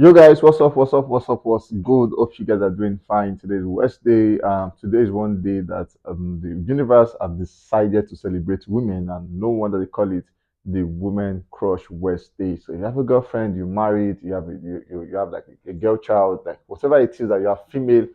Yo guys, what's up? What's up? What's up? What's good? Hope you guys are doing fine. Today is Wednesday. Today is one day that the universe have decided to celebrate women, and no wonder they call it the Women Crush Wednesday. So you have a girlfriend, you married, you have like a girl child, like whatever it is that you have female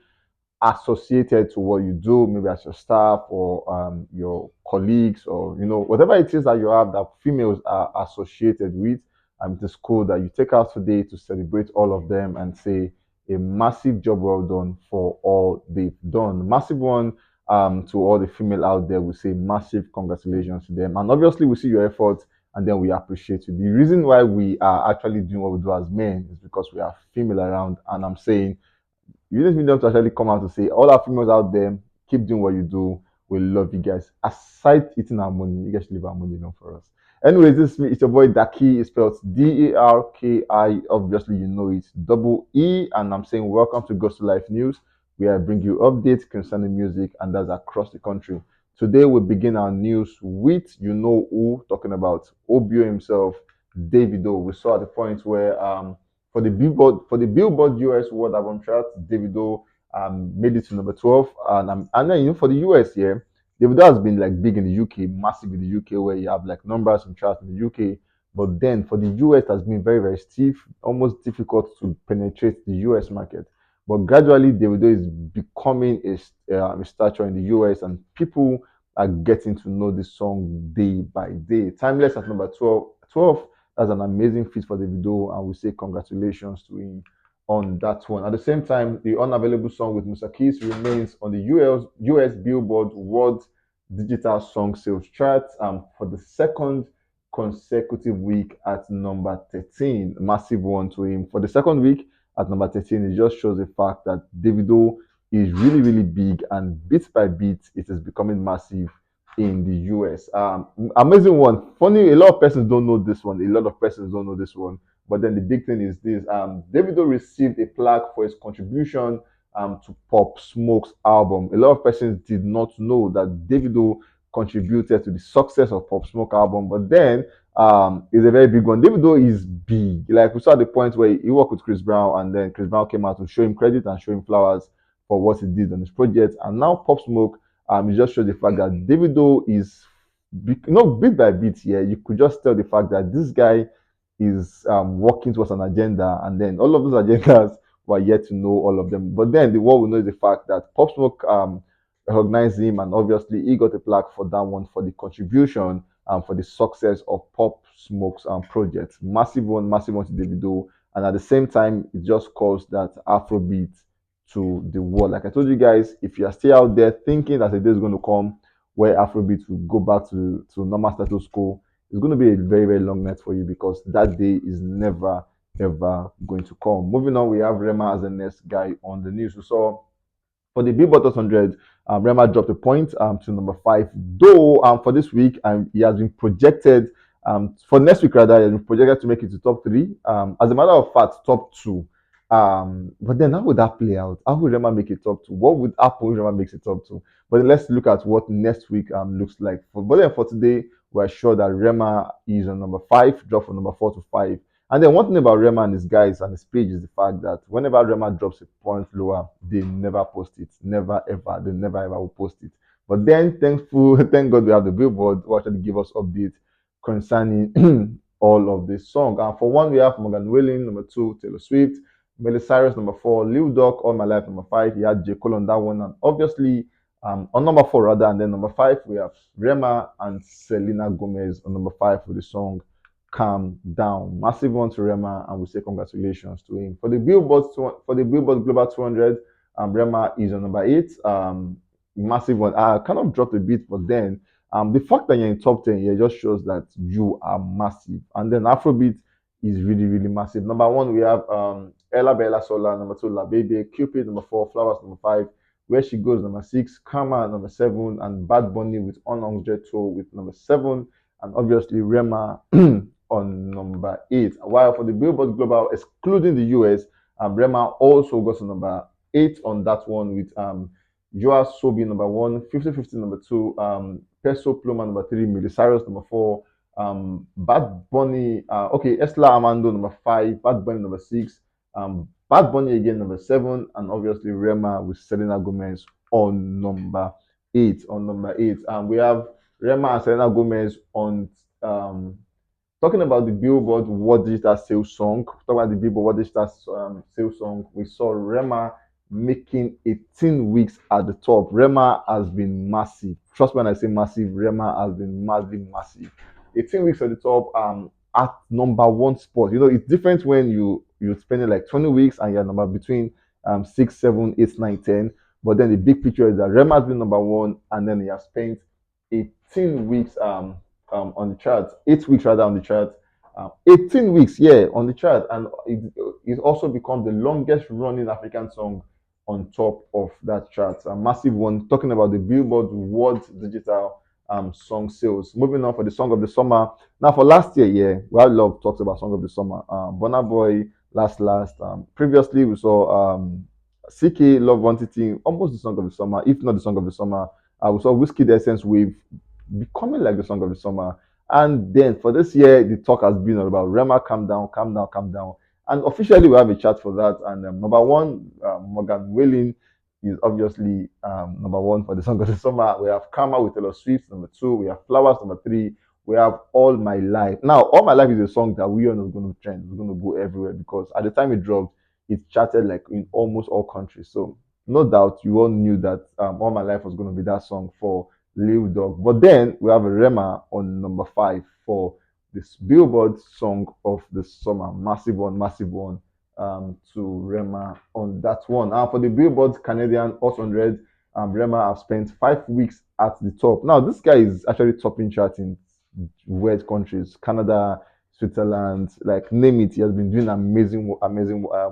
associated to what you do, maybe as your staff or your colleagues, or whatever it is that you have that females are associated with. It is cool that you take out today to celebrate all of them and say a massive job well done for all they've done. Massive one to all the female out there. We say massive congratulations to them, and obviously we see your efforts and then we appreciate you. The reason why we are actually doing what we do as men is because we are female around, and I'm saying you just need them to actually come out to say, all our females out there, keep doing what you do. We love you guys. Aside eating our money, you guys should leave our money alone for us. Anyways, this is me. It's your boy Daki. It's spelled Darki. Obviously, you know it's double E. And I'm saying, welcome to Ghost to Life News, where I bring you updates concerning music and that's across the country. Today, we begin our news with you know who, talking about Obio himself, Davido. We saw at the point where for the Billboard US World Album Chart, Davido made it to number 12, and then for the US, yeah, Davido has been like big in the UK, massive in the UK, where you have like numbers and charts in the UK. But then for the US, it has been very very stiff, almost difficult to penetrate the US market. But gradually, Davido is becoming a stature in the US, and people are getting to know this song day by day. Timeless at number 12. That's an amazing feat for the video, and we say congratulations to him on that one. At the same time, the unavailable song with Musa Keys remains on the US Billboard World Digital Song Sales chart for the second consecutive week at number 13. Massive one to him. For the second week at number 13, it just shows the fact that Davido is really, really big, and bit by bit, it is becoming massive in the US. Amazing one. Funny, a lot of persons don't know this one. A lot of persons don't know this one. But then the big thing is this: Davido received a plaque for his contribution to Pop Smoke's album. A lot of persons did not know that Davido contributed to the success of Pop Smoke album. But then it's a very big one. Davido is big. Like we saw at the point where he worked with Chris Brown, and then Chris Brown came out to show him credit and show him flowers for what he did on his project. And now Pop Smoke it just shows the fact that Davido is, bit by bit here. You could just tell the fact that this guy is working towards an agenda, and then all of those agendas were yet to know all of them. But then what we know is the fact that Pop Smoke recognized him, and obviously he got a plaque for that one for the contribution for the success of Pop Smoke's project. Massive one to Davido, and at the same time, it just calls that Afrobeat to the world. Like I told you guys, if you are still out there thinking that a day is going to come where Afrobeat will go back to normal status quo, it's going to be a very, very long night for you, because that day is never, ever going to come. Moving on, we have Rema as the next guy on the news. So for the Billboard 100, Rema dropped a point to number 5. Though for this week, he has been projected, for next week rather, he has been projected to make it to top 3. As a matter of fact, top 2. But then how would that play out? How would Rema make it top 2? What would happen if Rema makes it top 2? But then let's look at what next week looks like. But then for today, we're sure that Rema is on number 5, drop from number 4 to 5. And then one thing about Rema and his guys and his page is the fact that whenever Rema drops a point lower, they never post it. Never ever. They never ever will post it. But then thank God we have the Billboard who actually give us updates concerning all of this song. And for one, we have Morgan Wallen, number 2, Taylor Swift, Miley Cyrus, number 4, Lil Durk, All My Life, number 5. He had J. Cole on that one. And obviously, on number 4 rather, and then number 5, we have Rema and Selena Gomez on number 5 for the song Calm Down. Massive one to Rema, and we say congratulations to him. For the Billboard Global 200, Rema is on number 8. Massive one. I kind of dropped a bit, but then the fact that you're in top 10 here just shows that you are massive. And then Afrobeat is really, really massive. Number 1, we have Ella Bella Sola. Number 2, La Baby. Cupid, number 4. Flowers, number 5. Where She Goes, number 6. Karma, number 7. And Bad Bunny with Unlonged Tour with number 7. And obviously Rema on number 8. While for the Billboard Global, excluding the US, Rema also got to number 8 on that one with Joa Sobi number 1, 5050 number 2, Peso Pluma number 3, Miley Cyrus number 4, Bad Bunny, Esla Amando number 5, Bad Bunny number 6, Bad Bunny again number 7, and obviously Rema with Selena Gomez on number 8. On number 8, and we have Rema and Selena Gomez on talking about the Billboard World Digital Sales Song. Talking about the Billboard World Digital Sales Song, we saw Rema making 18 weeks at the top. Rema has been massive. Trust me when I say massive. Rema has been massive, massive. 18 weeks at the top. At number one spot. You know, it's different when you're spending like 20 weeks and you're number between 6, 7, 8, 9, 10. But then the big picture is that Rema has been number one, and then he has spent 18 weeks on the chart, 8 weeks rather on the chart, 18 weeks, yeah, on the chart, and it also become the longest running African song on top of that chart. A massive one, talking about the Billboard World Digital song sales. Moving on for the song of the summer. Now, for last year, yeah, we had a lot of talks about song of the summer. Burna Boy, last. Previously, we saw CK Love Quantity, almost the song of the summer, if not the song of the summer. We saw Whiskey the Essence Wave becoming like the song of the summer. And then for this year, the talk has been all about Rema, calm down, calm down, calm down. And officially, we have a chat for that. And number one, Morgan Wailing is obviously number one for the song of the summer. We have Karma with Taylor Swift, number two. We have Flowers, number three. We have All My Life. Now, All My Life is a song that we are not going to trend. It's going to go everywhere because at the time it dropped, it charted like in almost all countries. So, no doubt, you all knew that All My Life was going to be that song for Lil Dog. But then we have a Rema on number 5 for this Billboard Song of the Summer. Massive one to Rema on that one. For the Billboard Canadian Hot 100, Rema have spent 5 weeks at the top. Now, this guy is actually topping charts in weird countries, Canada, Switzerland, like name it. He has been doing amazing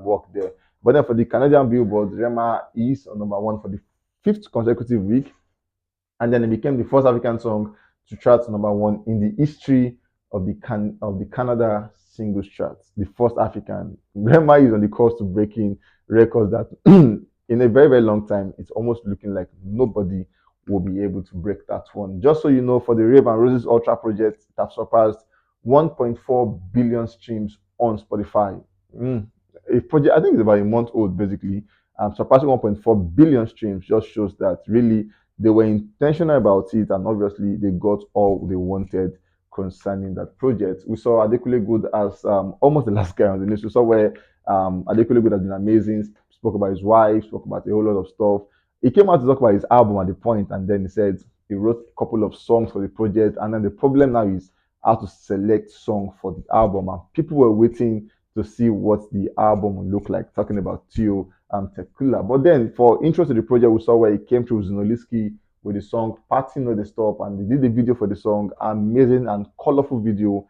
work there. But then for the Canadian Billboard, Rema is on number 1 for the fifth consecutive week, and then it became the first African song to chart number 1 in the history of the Canada singles charts. The first African. Rema is on the course to breaking records that in a very long time, it's almost looking like nobody will be able to break that one. Just so you know, for the Rave and Roses Ultra project, it has surpassed 1.4 billion streams on Spotify. A project, I think it's about a month old basically. Surpassing 1.4 billion streams just shows that really they were intentional about it, and obviously they got all they wanted concerning that project. We saw Adekunle Gold as almost the last guy on the list. We saw where Adekunle Gold has been amazing, spoke about his wife, spoke about a whole lot of stuff. He came out to talk about his album at the point, and then he said he wrote a couple of songs for the project. And then the problem now is how to select song for the album. And people were waiting to see what the album would look like, talking about Tio and Tequila. But then for intro to the project, we saw where he came through Zinoliski with the song Party No They Stop, and they did the video for the song, amazing and colorful video,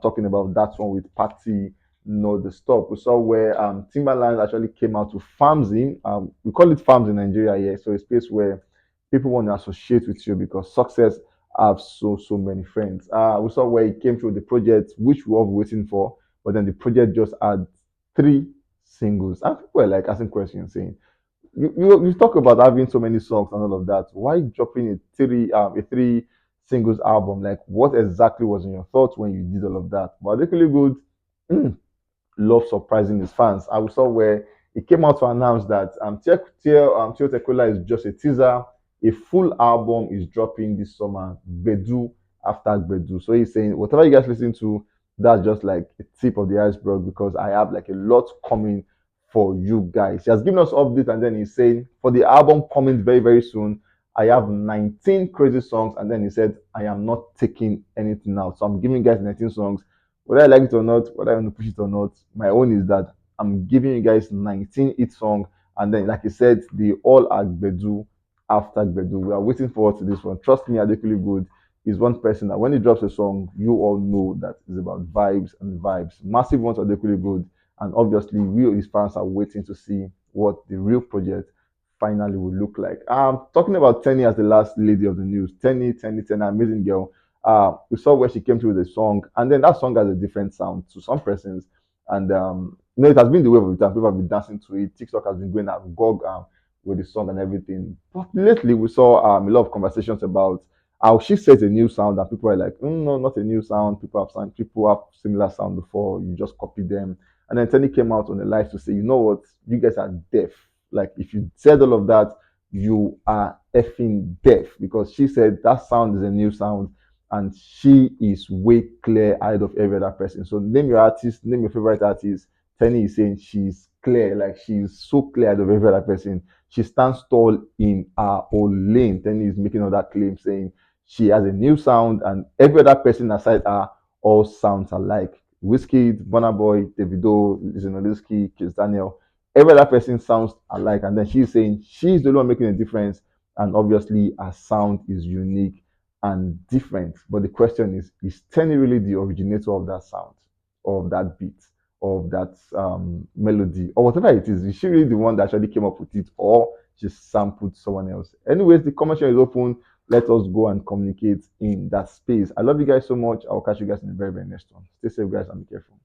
talking about that one with Party No They Stop. We saw where Timberland actually came out to farms in, we call it farms in Nigeria here, so a space where people want to associate with you because success have so many friends. We saw where he came through the project, which we were waiting for, but then the project just had 3 singles, and people were like asking questions saying, you talk about having so many songs and all of that. Why dropping a 3 singles album? Like, what exactly was in your thoughts when you did all of that? But Adekunle Gold love surprising his fans. I saw where he came out to announce that Tio Tequila is just a teaser. A full album is dropping this summer, Bedu after Bedu. So he's saying whatever you guys listen to, that's just like a tip of the iceberg because I have like a lot coming for you guys. He has given us update, and then he's saying for the album coming very soon, I have 19 crazy songs, and then he said I am not taking anything out. So I'm giving you guys 19 songs. Whether I like it or not, whether I want to push it or not, my own is that I'm giving you guys 19 hit song, and then like I said, they all are Gbedu after Gbedu. We are waiting forward to this one. Trust me, Adekunle Good is one person that when he drops a song, you all know that it's about vibes and vibes. Massive ones are Adekunle Good, and obviously we his fans are waiting to see what the real project finally will look like. Talking about Teni as the last lady of the news. Teni, amazing girl. We saw where she came through with the song, and then that song has a different sound to some persons. And it has been the wave of the time. People have been dancing to it. TikTok has been going out gog with the song and everything. But lately, we saw a lot of conversations about how she says a new sound, and people are like, no, not a new sound. People have similar sound before. You just copy them. And then Teni came out on the live to say, you know what, you guys are deaf. Like if you said all of that, you are effing deaf, because she said that sound is a new sound and she is way clear ahead of every other person. So name your artist, name your favorite artist. Teni is saying she's clear, like she's so clear ahead of every other person. She stands tall in her own lane. Teni is making all that claim saying she has a new sound and every other person aside her all sounds alike. Whiskey, Burna Boy, Davido, Zinoliski, Kiss Daniel, every other person sounds alike. And then she's saying she's the one making a difference. And obviously, her sound is unique and different. But the question is Teni really the originator of that sound, of that beat, of that melody, or whatever it is? Is she really the one that actually came up with it, or she sampled someone else? Anyways, the comment section is open. Let us go and communicate in that space. I love you guys so much. I'll catch you guys in the very, very next one. Stay safe, guys, and be careful.